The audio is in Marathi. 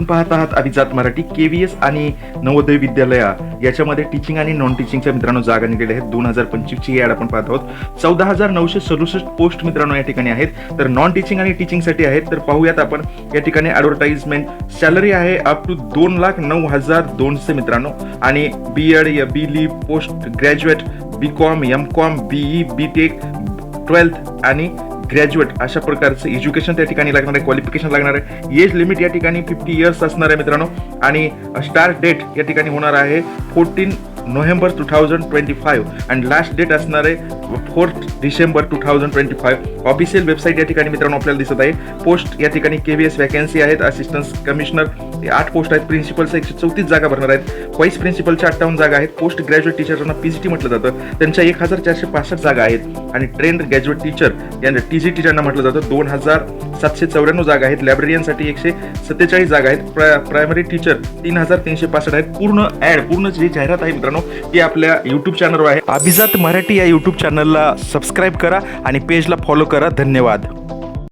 पाहत आहात अभिजात मराठी KVS आणि नवोदय विद्यालया याच्यामध्ये टीचिंग आणि नॉन टीचिंगच्या मित्रांनो जागा निघालेल्या आहेत. 2025 ची ॲड आपण पाहत आहोत. 14,967 पोस्ट मित्रांनो या ठिकाणी आहेत. तर नॉन टीचिंग आणि टीचिंगसाठी आहेत. तर पाहूयात आपण या ठिकाणी ॲडव्हर्टाइजमेंट. सॅलरी आहे अप टू 2,09,200 मित्रांनो. आणि BEd BLib post graduate BCom MCom BE BTech 12th आणि ग्रॅज्युएट अशा प्रकारचं एज्युकेशन त्या ठिकाणी लागणार आहे. क्वालिफिकेशन लागणार आहे. एज लिमिट या ठिकाणी 50 इयर्स असणार आहे मित्रांनो. आणि स्टार्ट डेट या ठिकाणी होणार आहे 14 नोव्हेंबर 2025 आणि लास्ट डेट असणार आहे 4 डिसेंबर 2025. ऑफिशियल वेबसाईट या ठिकाणी मित्रांनो आपल्याला दिसत आहे. पोस्ट या ठिकाणी KVS वॅकन्सी आहेत. असिस्टंट कमिशनर 8 पोस्ट आहेत. प्रिन्सिपलच्या 134 जागा भरणार आहेत. व्हाईस प्रिन्सिपलच्या 58 जागा आहेत. पोस्ट ग्रॅज्युएट टीचरांना PGT म्हटलं जातं, त्यांच्या 1465 जागा आहेत. आणि ट्रेंड ग्रॅज्युएट टीचर यांना TGT ज्यांना म्हटलं जातं 2,794 जागा आहेत. लायब्रेरियनसाठी 147 जागा आहेत. प्रायमरी टीचर 3,365 आहेत. पूर्ण जी जाहिरात आहे मित्रांनो ती आपल्या यूट्यूब चॅनलवर आहे. अभिजात मराठी या यूट्यूब चॅनलला सबस्क्राईब करा आणि पेजला फॉलो करा. धन्यवाद.